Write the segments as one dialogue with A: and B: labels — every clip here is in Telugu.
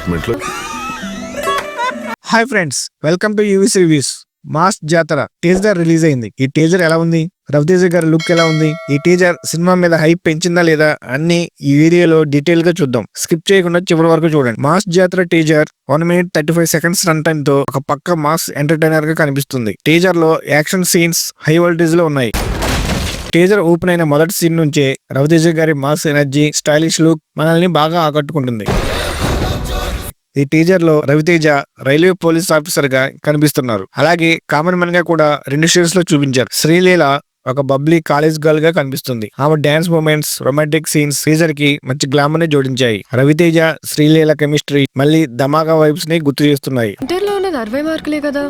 A: డిపార్ట్మెంట్లో.
B: Hi friends, welcome to UVC reviews. Mass జాతర టీజర్ రిలీజ్ అయింది. ఈ టీజర్ ఎలా ఉంది? రవితేజ గారి లుక్ ఎలా ఉంది? ఈ టీజర్ సినిమా మీద హైప్ పెంచిందా లేదా అన్ని ఈ వీడియోలో డీటెయిల్ గా చూద్దాం. స్కిప్ చేయకుండా చివరి వరకు చూడండి. మాస్ జాతర teaser 1 minute 35 seconds run time తో ఒక పక్క మాస్ ఎంటర్టైనర్ గా కనిపిస్తుంది. టీజర్ లో యాక్షన్ సీన్స్ హై వోల్టేజ్ లో ఉన్నాయి. టీజర్ ఓపెన్ అయిన మొదటి సీన్ నుంచే రవితేజ గారి మాస్ ఎనర్జీ, స్టైలిష్ లుక్ మనల్ని బాగా ఆకట్టుకుంటుంది. ఈ టీజర్ లో రవితేజ రైల్వే పోలీస్ ఆఫీసర్ గా కనిపిస్తున్నారు. అలాగే కామన్ మ్యాన్ గా కూడా 2 షేడ్స్ లో చూపించారు. శ్రీలీల ఒక బబ్లీ కాలేజ్ గర్ల్ గా కనిపిస్తుంది. ఆమె dance movements, romantic scenes teaser కి మంచి గ్లామర్ ని జోడించాయి. రవితేజ శ్రీలీల కెమిస్ట్రీ మళ్ళీ ధమాకా వైబ్స్ ని గుర్తు చేస్తున్నాయి.
C: 60 మార్కులే కదా.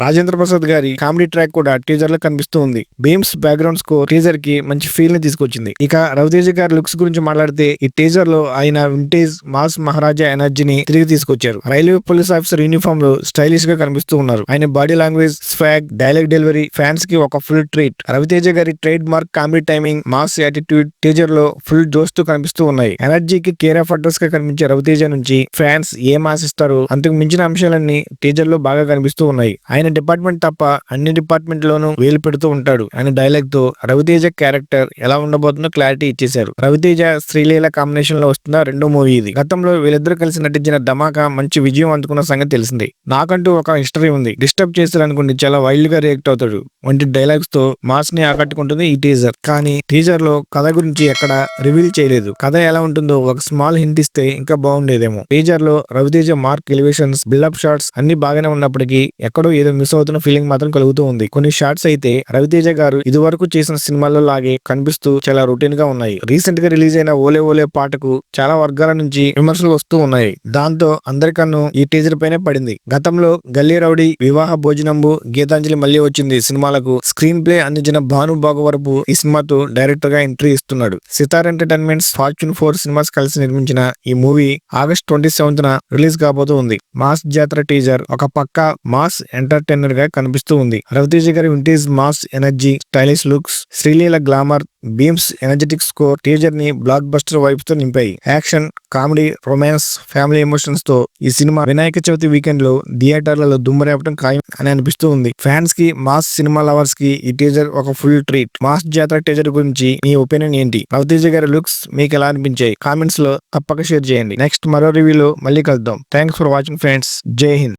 B: రాజేంద్ర ప్రసాద్ గారి కామెడీ ట్రాక్ కూడా టీజర్ లో కనిపిస్తూ ఉంది. బీమ్స్ బ్యాక్గ్రౌండ్ స్కోర్ టీజర్ కి మంచి ఫీల్ ని తీసుకొచ్చింది. ఇక రవితేజ గారి లుక్స్ గురించి మాట్లాడితే ఈ టీజర్ లో ఆయన వింటేజ్ మాస్ మహారాజా ఎనర్జీని తిరిగి తీసుకొచ్చారు. రైల్వే పోలీస్ ఆఫీసర్ యూనిఫామ్ లో స్టైలిష్ గా కనిపిస్తూ ఉన్నారు. ఆయన body language, swag, dialogue delivery fans కి ఒక ఫుల్ ట్రీట్. రవితేజ గారి trade mark comedy timing, mass attitude teaser లో ఫుల్ జోష్ తో కనిపిస్తూ ఉన్నాయి. ఎనర్జీకి కేర్ ఆఫ్ అడ్రస్ గా కనిపించే రవితేజ నుంచి ఫ్యాన్స్ ఏం ఆశిస్తారు అంతకు మించిన అంశాలన్నీ టీజర్ లో బాగా కనిపిస్తూ ఉన్నాయి. ఆయన డిపార్ట్మెంట్ తప్ప అన్ని డిపార్ట్మెంట్ లోనూ వేలు పెడుతూ ఉంటాడు. ఆయన డైలాగ్ తో రవితేజ క్యారెక్టర్ ఎలా ఉండబోతుందో క్లారిటీ ఇచ్చేశారు. రవితేజ శ్రీలీల కాంబినేషన్ లో వస్తున్న రెండో మూవీ ఇది. గతంలో వీళ్ళిద్దరు కలిసి నటించిన ధమాకా మంచి విజయం అందుకున్న సంగతి తెలిసింది. నాకంటూ ఒక హిస్టరీ ఉంది, డిస్టర్బ్ చేస్తారనుకోండి చాలా వైల్డ్ గా రియాక్ట్ అవుతాడు వంటి డైలాగ్స్ తో మాస్ ని ఆకట్టుకుంటుంది ఈ టీజర్. కానీ టీజర్ లో కథ గురించి ఎక్కడ రివీల్ చేయలేదు. కథ ఎలా ఉంటుందో ఒక స్మాల్ హింట్ ఇస్తే ఇంకా బాగుండేదేమో. టీజర్ లో Ravi Teja mark elevations, buildup shots అన్ని బాగానే ఉన్నప్పటికీ ఎక్కడో ఏదో మిస్ అవుతున్న ఫీలింగ్ మాత్రం కలుగుతూ ఉంది. కొన్ని షాట్స్ అయితే రవితేజ గారు ఇదివరకు చేసిన సినిమాల్లో లాగే కనిపిస్తూ చాలా రొటీన్ గా ఉన్నాయి. రీసెంట్ గా రిలీజ్ అయిన ఓలే ఓలే పాటకు చాలా వర్గాల నుంచి విమర్శలు వస్తూ ఉన్నాయి. దాంతో అందరికన్ను ఈ టీజర్ పైనే పడింది. గతంలో గల్లీ రౌడీ, వివాహ భోజనంబు, గీతాంజలి మళ్ళీ వచ్చింది సినిమాలకు స్క్రీన్ ప్లే అందించిన భాను భాగవరపు ఈ సినిమాతో డైరెక్టర్ గా ఎంట్రీ ఇస్తున్నాడు. సితార్ ఎంటర్టైన్మెంట్స్, ఫార్చ్యూన్ 4 సినిమాస్ కలిసి నిర్మించిన ఈ మూవీ August 27న రిలీజ్ కాబోతూ ఉంది. మాస్ జాతర టీజర్ ఒక పక్క మాస్ ఎంటర్టైనర్ గా కనిపిస్తూ ఉంది. రవితేజ గారి vintage mass energy, stylish looks, Sreeleela glamour, Bheems energetic score teaser ని బ్లాక్ బస్టర్ వైబ్స్ తో నింపాయి. Action, comedy, romance, family emotions తో ఈ సినిమా వినాయక చవితి వీకెండ్ లో థియేటర్లలో దుమ్మురేపడం ఖాయం అని అనిపిస్తూ ఉంది. ఫ్యాన్స్ కి, మాస్ సినిమా లవర్స్ కి ఈ టీజర్ ఒక ఫుల్ ట్రీట్. మాస్ జాతర టీజర్ గురించి మీ ఒపీనియన్ ఏంటి? రవితేజ గారి లుక్స్ మీకు ఎలా అనిపించాయి? కామెంట్స్ లో తప్పక షేర్ చేయండి. నెక్స్ట్ మరో రివ్యూలో మళ్ళీ కలుద్దాం. Thanks for watching friends. జై హింద్.